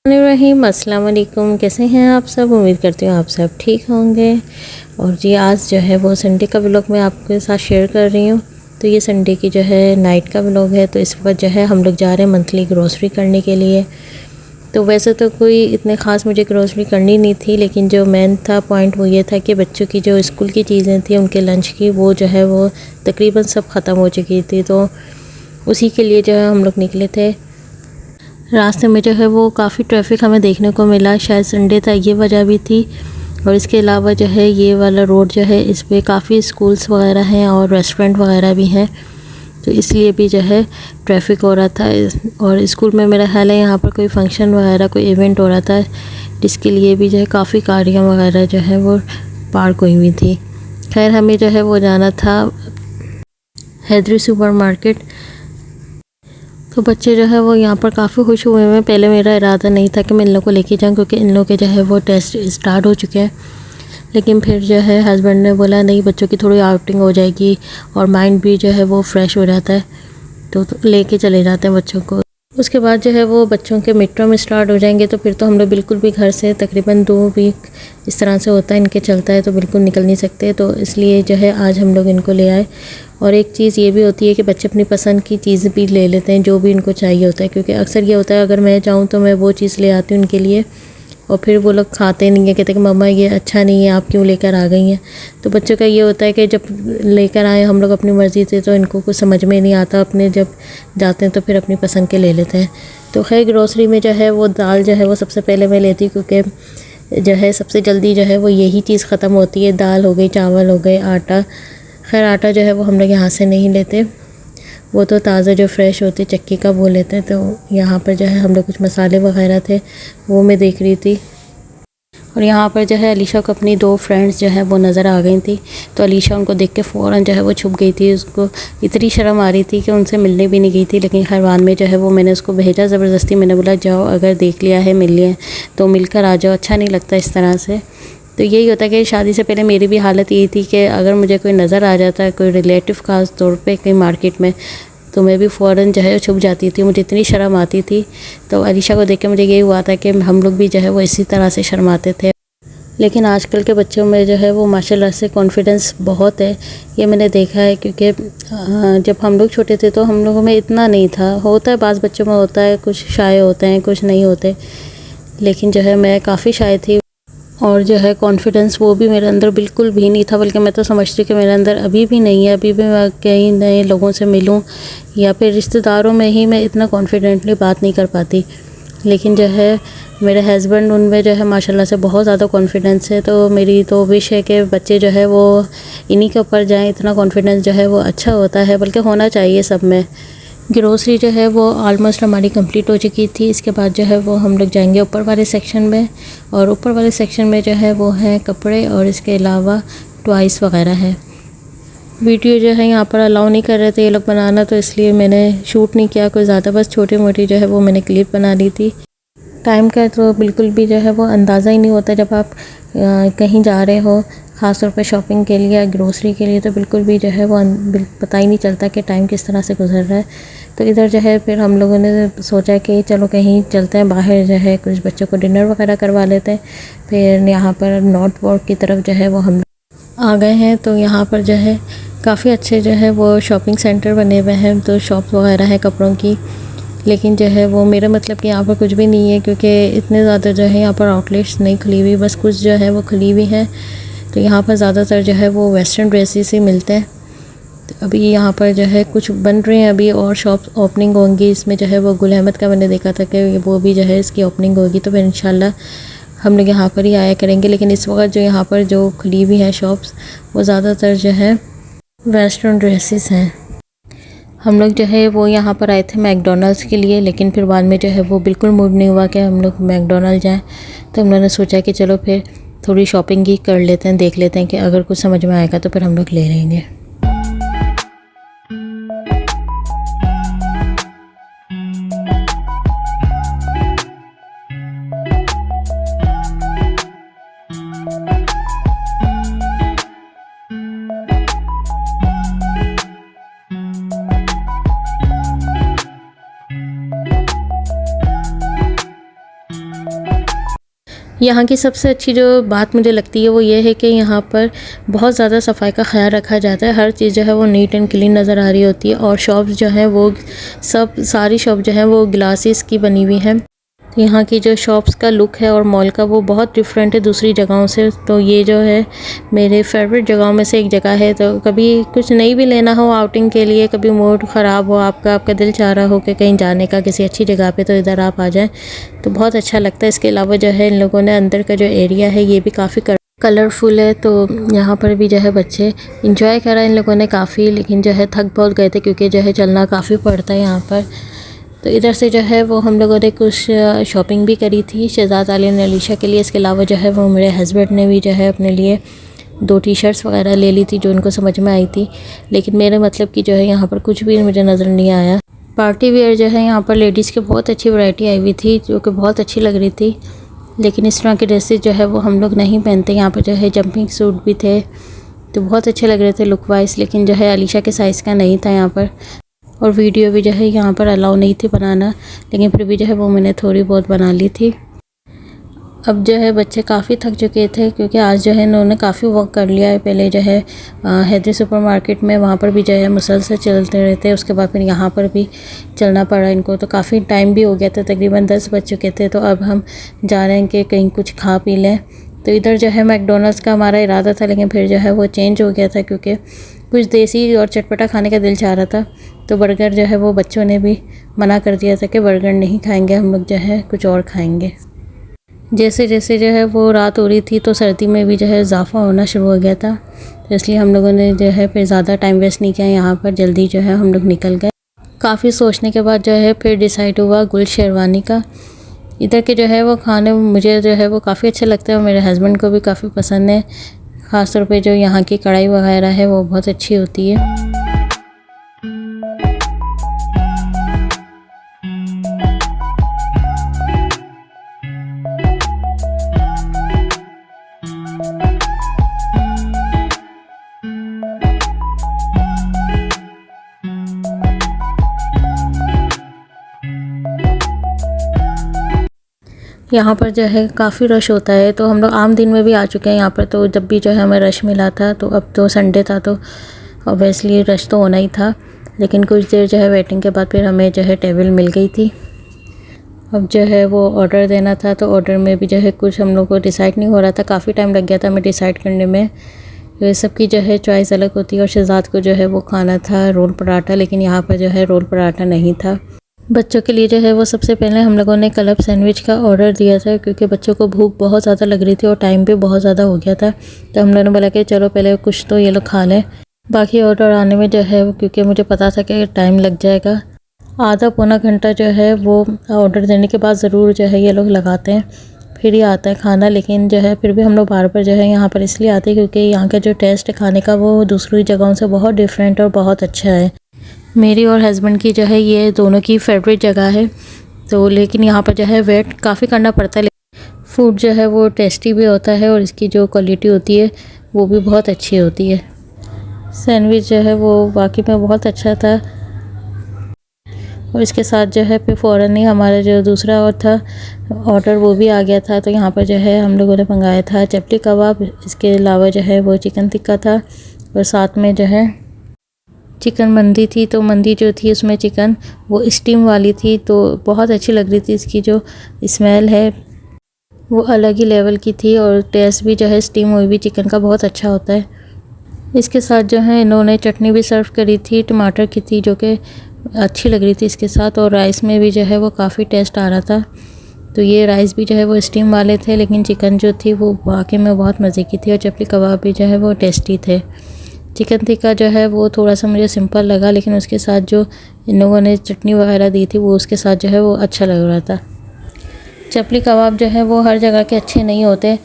रहीम अस्सलाम वालेकुम। कैसे हैं आप सब? उम्मीद करती हूँ आप सब ठीक होंगे। और जी आज जो है वो संडे का व्लॉग मैं आपके साथ शेयर कर रही हूँ। तो ये संडे की जो है नाइट का व्लॉग है। तो इस वक्त जो है हम लोग जा रहे हैं मंथली ग्रोसरी करने के लिए। तो वैसे तो कोई इतने ख़ास मुझे ग्रोसरी करनी नहीं थी, लेकिन जो मेन था पॉइंट वो ये था कि बच्चों की जो स्कूल की चीज़ें थी उनके लंच की वो जो है वो तकरीबन सब ख़त्म हो चुकी थी। तो उसी के लिए जो है हम लोग निकले थे। रास्ते में जो है वो काफ़ी ट्रैफिक हमें देखने को मिला, शायद संडे था ये वजह भी थी। और इसके अलावा जो है ये वाला रोड जो है इस पे काफ़ी स्कूल्स वगैरह हैं और रेस्टोरेंट वगैरह भी हैं, तो इसलिए भी जो है ट्रैफिक हो रहा था। और स्कूल में मेरा ख्याल है यहाँ पर कोई फंक्शन वगैरह कोई इवेंट हो रहा था, जिसके लिए भी जो है काफ़ी गाड़ियाँ वगैरह जो है वो पार्क हुई हुई थी। खैर हमें जो है वो जाना था हैदरी सुपर मार्केट। तो बच्चे जो है वो यहाँ पर काफ़ी खुश हुए हैं। पहले मेरा इरादा नहीं था कि मैं इन लोगों को लेके जाऊँ, क्योंकि इन लोगों के जो है वो टेस्ट स्टार्ट हो चुके हैं। लेकिन फिर जो है हस्बैंड ने बोला नहीं, बच्चों की थोड़ी आउटिंग हो जाएगी और माइंड भी जो है वो फ्रेश हो जाता है, तो लेके चले जाते हैं बच्चों को। उसके बाद जो है वो बच्चों के मिड टर्म स्टार्ट हो जाएंगे, तो फिर तो हम लोग बिल्कुल भी घर से तकरीबन 2 वीक इस तरह से होता है इनके चलता है, तो बिल्कुल निकल नहीं सकते। तो इसलिए जो है आज हम लोग इनको ले आए। और एक चीज़ ये भी होती है कि बच्चे अपनी पसंद की चीज़ भी ले लेते हैं जो भी इनको चाहिए होता है, क्योंकि अक्सर ये होता है अगर मैं जाऊँ तो मैं वो चीज़ ले आती हूँ उनके लिए और फिर वो लोग खाते नहीं है, कहते हैं कि मम्मा ये अच्छा नहीं है, आप क्यों लेकर आ गई हैं। तो बच्चों का ये होता है कि जब लेकर आए हम लोग अपनी मर्ज़ी से तो इनको कुछ समझ में नहीं आता, अपने जब जाते हैं तो फिर अपनी पसंद के ले लेते हैं। तो खैर ग्रोसरी में जो है वो दाल जो है वो सबसे पहले मैं लेती हूँ, क्योंकि जो है सबसे जल्दी जो है वो यही चीज़ ख़त्म होती है। दाल हो गई, चावल हो गए, आटा। खैर आटा जो है वो हम लोग यहाँ से नहीं लेते, वो तो ताज़ा जो फ्रेश होती चक्की का वो लेते हैं। तो यहाँ पर जो है हम लोग कुछ मसाले वगैरह थे वो मैं देख रही थी। और यहाँ पर जो है अलीशा को अपनी 2 फ्रेंड्स जो है वो नज़र आ गई थी। तो अलीशा उनको देख के फ़ौरन जो है वो छुप गई थी। उसको इतनी शर्म आ रही थी कि उनसे मिलने भी नहीं गई थी। लेकिन खैर बाद में जो है वो मैंने उसको भेजा ज़बरदस्ती। मैंने बोला जाओ, अगर देख लिया है मिल लिया तो मिलकर आ जाओ, अच्छा नहीं लगता इस तरह से। तो यही होता है कि शादी से पहले मेरी भी हालत यही थी कि अगर मुझे कोई नज़र आ जाता है, कोई रिलेटिव ख़ास तौर पे कहीं मार्केट में, तो मैं भी फ़ौरन जो है छुप जाती थी। मुझे इतनी शर्म आती थी। तो अलीशा को देख के मुझे यही हुआ था कि हम लोग भी जो है वो इसी तरह से शर्माते थे। लेकिन आजकल के बच्चों में जो है वो माशाल्लाह से कॉन्फिडेंस बहुत है, ये मैंने देखा है। क्योंकि जब हम लोग छोटे थे तो हम लोगों में इतना नहीं था। होता है बाज़ बच्चों में होता है, कुछ शाय होते हैं, कुछ नहीं होते। लेकिन जो है मैं काफ़ी शाय थी और जो है कॉन्फिडेंस वो भी मेरे अंदर बिल्कुल भी नहीं था, बल्कि मैं तो समझती हूँ कि मेरे अंदर अभी भी नहीं है। अभी भी मैं कई नए लोगों से मिलूँ या फिर रिश्तेदारों में ही मैं इतना कॉन्फिडेंटली बात नहीं कर पाती। लेकिन जो है मेरे हस्बैंड उनमें जो है माशाल्लाह से बहुत ज़्यादा कॉन्फिडेंस है। तो मेरी तो विश है कि बच्चे जो है वो इन्हीं के ऊपर जाएँ। इतना कॉन्फिडेंस जो है वो अच्छा होता है, बल्कि होना चाहिए सब में। ग्रोसरी जो है वो ऑलमोस्ट हमारी कंप्लीट हो चुकी थी। इसके बाद जो है वो हम लोग जाएंगे ऊपर वाले सेक्शन में, और ऊपर वाले सेक्शन में जो है वो है कपड़े और इसके अलावा टॉयज़ वगैरह है। वीडियो जो है यहाँ पर अलाउ नहीं कर रहे थे ये लोग बनाना, तो इसलिए मैंने शूट नहीं किया कोई ज़्यादा, बस छोटी मोटी जो है वो मैंने क्लिप बना ली थी। टाइम का तो बिल्कुल भी जो है वो अंदाज़ा ही नहीं होता जब आप कहीं जा रहे हो, ख़ास तौर पे शॉपिंग के लिए या ग्रोसरी के लिए, तो बिल्कुल भी जो है वो पता ही नहीं चलता कि टाइम किस तरह से गुजर रहा है। तो इधर जो है फिर हम लोगों ने सोचा कि चलो कहीं चलते हैं बाहर, जो है कुछ बच्चों को डिनर वगैरह करवा लेते हैं। फिर यहाँ पर नॉर्थ वॉक की तरफ जो है वो हम आ गए हैं। तो यहाँ पर जो है काफ़ी अच्छे जो है वो शॉपिंग सेंटर बने हुए हैं, तो शॉप वगैरह है कपड़ों की। लेकिन जो है वो मेरा मतलब कि यहाँ पर कुछ भी नहीं है, क्योंकि इतने ज़्यादा जो है यहाँ पर आउटलेट्स नहीं खुली हुई, बस कुछ जो है वो खुली हुई हैं। तो यहाँ पर ज़्यादातर जो है वो वेस्टर्न ड्रेसेस ही मिलते हैं। तो अभी यहाँ पर जो है कुछ बन रहे हैं अभी, और शॉप ओपनिंग होंगी। इसमें जो है वो गुल अहमद का मैंने देखा था कि वो भी जो है इसकी ओपनिंग होगी, तो फिर इंशाल्लाह हम लोग यहाँ पर ही आया करेंगे। लेकिन इस वक्त जो यहाँ पर जो खुली हुई हैं शॉप्स, वो ज़्यादातर जो है वेस्टर्न ड्रेसेस हैं। हम लोग जो है वो यहाँ पर आए थे मैकडॉनल्ड्स के लिए, लेकिन फिर बाद में जो है वो बिल्कुल मूड नहीं हुआ कि हम लोग मैकडॉनल्ड जाएं। तो हम लोगों ने सोचा कि चलो फिर थोड़ी शॉपिंग ही कर लेते हैं, देख लेते हैं कि अगर कुछ समझ में आएगा तो फिर हम लोग ले लेंगे। यहाँ की सबसे अच्छी जो बात मुझे लगती है वो ये है कि यहाँ पर बहुत ज़्यादा सफाई का ख्याल रखा जाता है। हर चीज़ जो है वो नीट एंड क्लीन नज़र आ रही होती है और शॉप्स जो हैं वो सारी शॉप जो है वो ग्लासेस की बनी हुई हैं। तो यहाँ की जो शॉप्स का लुक है और मॉल का वो बहुत डिफरेंट है दूसरी जगहों से। तो ये जो है मेरे फेवरेट जगहों में से एक जगह है। तो कभी कुछ नहीं भी लेना हो आउटिंग के लिए, कभी मूड ख़राब हो आपका दिल चाह रहा हो कि कहीं जाने का किसी अच्छी जगह पे, तो इधर आप आ जाएं तो बहुत अच्छा लगता है। इसके अलावा जो है इन लोगों ने अंदर का जो एरिया है ये भी काफ़ी कलरफुल है। तो यहाँ पर भी जो है बच्चे इंजॉय करा इन लोगों ने काफ़ी, लेकिन जो है थक बहुत गए थे क्योंकि जो है चलना काफ़ी पड़ता है यहाँ पर। तो इधर से जो है वो हम लोगों ने कुछ शॉपिंग भी करी थी शहजाद आलिया ने अलीशा के लिए। इसके अलावा जो है वो मेरे हस्बैंड ने भी जो है अपने लिए 2 टी-शर्ट्स वगैरह ले ली थी जो उनको समझ में आई थी। लेकिन मेरे मतलब की जो है यहाँ पर कुछ भी मुझे नज़र नहीं आया। पार्टी वेयर जो है यहाँ पर लेडीज़ की बहुत अच्छी वैरायटी आई हुई थी जो कि बहुत अच्छी लग रही थी। लेकिन इस तरह के ड्रेसेस जो है वो हम लोग नहीं पहनते। यहाँ पर जो है जंपिंग सूट भी थे तो बहुत अच्छे लग रहे थे लुक वाइज, लेकिन जो है अलीशा के साइज़ का नहीं था यहाँ पर। और वीडियो भी जो है यहाँ पर अलाउ नहीं थी बनाना, लेकिन फिर भी जो है वो मैंने थोड़ी बहुत बना ली थी। अब जो है बच्चे काफ़ी थक चुके थे क्योंकि आज जो है इन्होंने काफ़ी वॉक कर लिया है। पहले जो है हैदरी सुपरमार्केट में वहाँ पर भी जो है मुसलसल चलते रहते, उसके बाद फिर यहाँ पर भी चलना पड़ा इनको। तो काफ़ी टाइम भी हो गया था, तकरीबन 10 बज चुके थे। तो अब हम जा रहे हैं कि कहीं कुछ खा पी लें। तो इधर जो है मैकडोनल्ड्स का हमारा इरादा था, लेकिन फिर जो है वो चेंज हो गया था क्योंकि कुछ देसी और चटपटा खाने का दिल चाह रहा था। तो बर्गर जो है वो बच्चों ने भी मना कर दिया था कि बर्गर नहीं खाएंगे, हम लोग जो है कुछ और खाएंगे। जैसे जैसे जो है वो रात हो रही थी तो सर्दी में भी जो है इजाफा होना शुरू हो गया था। तो इसलिए हम लोगों ने जो है फिर ज़्यादा टाइम वेस्ट नहीं किया, यहाँ पर जल्दी जो है हम लोग निकल गए। काफ़ी सोचने के बाद जो है फिर डिसाइड हुआ गुल शेरवानी का। इधर के जो है वो खाने मुझे जो है वो काफ़ी अच्छे लगते हैं और मेरे हस्बैंड को भी काफ़ी पसंद है। ख़ास तौर पे जो यहाँ की कढ़ाई वगैरह है वो बहुत अच्छी होती है। यहाँ पर जो है काफ़ी रश होता है। तो हम लोग आम दिन में भी आ चुके हैं यहाँ पर, तो जब भी जो है हमें रश मिला था। तो अब तो संडे था तो ऑब्वियसली रश तो होना ही था, लेकिन कुछ देर जो है वेटिंग के बाद फिर हमें जो है टेबल मिल गई थी। अब जो है वो ऑर्डर देना था, तो ऑर्डर में भी जो है कुछ हम लोग को डिसाइड नहीं हो रहा था, काफ़ी टाइम लग गया था हमें डिसाइड करने में। तो सबकी जो है चॉइस अलग होती है और शहजाद को जो है वो खाना था रोल पराठा, लेकिन यहाँ पर जो है रोल पराठा नहीं था। बच्चों के लिए जो है वो सबसे पहले हम लोगों ने क्लब सैंडविच का ऑर्डर दिया था क्योंकि बच्चों को भूख बहुत ज़्यादा लग रही थी और टाइम भी बहुत ज़्यादा हो गया था। तो हम लोगों ने बोला कि चलो पहले कुछ तो ये लोग खा लें, बाकी ऑर्डर आने में जो है क्योंकि मुझे पता था कि टाइम लग जाएगा, आधा पौना घंटा जो है वो ऑर्डर देने के बाद ज़रूर जो है ये लोग लगाते हैं, फिर ही आता है खाना। लेकिन जो है फिर भी हम लोग बार बार जो है यहाँ पर इसलिए आते हैं क्योंकि यहाँ का जो टेस्ट है खाने का वो दूसरी जगहों से बहुत डिफरेंट और बहुत अच्छा है। मेरी और हस्बैंड की जो है ये दोनों की फेवरेट जगह है। तो लेकिन यहाँ पर जो है वेट काफ़ी करना पड़ता है, फूड जो है वो टेस्टी भी होता है और इसकी जो क्वालिटी होती है वो भी बहुत अच्छी होती है। सैंडविच जो है वो वाकई में बहुत अच्छा था और इसके साथ जो है फिर फ़ौरन ही हमारा जो दूसरा और था ऑर्डर वो भी आ गया था। तो यहाँ पर जो है हम लोगों ने मंगाया था चपली कबाब, इसके अलावा जो है वो चिकन टिक्का था और साथ में जो है चिकन मंदी थी। तो मंदी जो थी उसमें चिकन वो स्टीम वाली थी, तो बहुत अच्छी लग रही थी। इसकी जो स्मेल है वो अलग ही लेवल की थी और टेस्ट भी जो है स्टीम हुई भी चिकन का बहुत अच्छा होता है। इसके साथ जो है इन्होंने चटनी भी सर्व करी थी, टमाटर की थी, जो कि अच्छी लग रही थी इसके साथ। और राइस में भी जो है वो काफ़ी टेस्ट आ रहा था। तो ये राइस भी जो है वो स्टीम वाले थे, लेकिन चिकन जो थी वो वाकई में बहुत मज़े की थी और चपली कबाब भी जो है वो टेस्टी थे। चिकन टिक्का जो है वो थोड़ा सा मुझे सिंपल लगा, लेकिन उसके साथ जो इन लोगों ने चटनी वगैरह दी थी वो उसके साथ जो है वो अच्छा लग रहा था। चपली कबाब जो है वो हर जगह के अच्छे नहीं होते,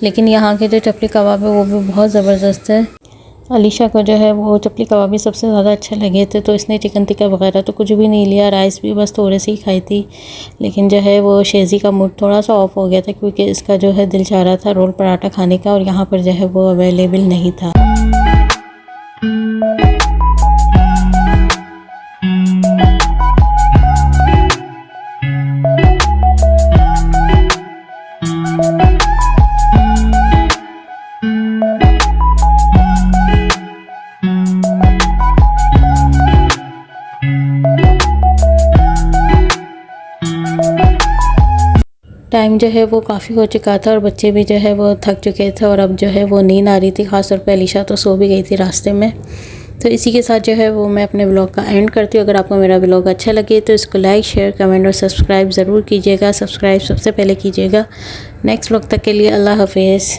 लेकिन यहाँ के जो चपली कबाब है वो भी बहुत ज़बरदस्त है। अलीशा को जो है वो चपली कबाब भी सबसे ज़्यादा अच्छे लगे थे, तो इसने चिकन टिक्का वगैरह तो कुछ भी नहीं लिया, राइस भी बस थोड़े से ही खाई थी। लेकिन जो है वो शेज़ी का मूड थोड़ा सा ऑफ हो गया था क्योंकि इसका जो है दिल चाह रहा था रोल पराठा खाने का और यहाँ पर जो है वो अवेलेबल नहीं था। टाइम जो है वो काफ़ी हो चुका था और बच्चे भी जो है वो थक चुके थे और अब जो है वो नींद आ रही थी। ख़ासतौर पे अलीशा तो सो भी गई थी रास्ते में। तो इसी के साथ जो है वो मैं अपने ब्लॉग का एंड करती हूँ। अगर आपको मेरा ब्लॉग अच्छा लगे तो इसको लाइक, शेयर, कमेंट और सब्सक्राइब ज़रूर कीजिएगा। सब्सक्राइब सबसे पहले कीजिएगा। नेक्स्ट ब्लॉग तक के लिए अल्लाह हाफिज़।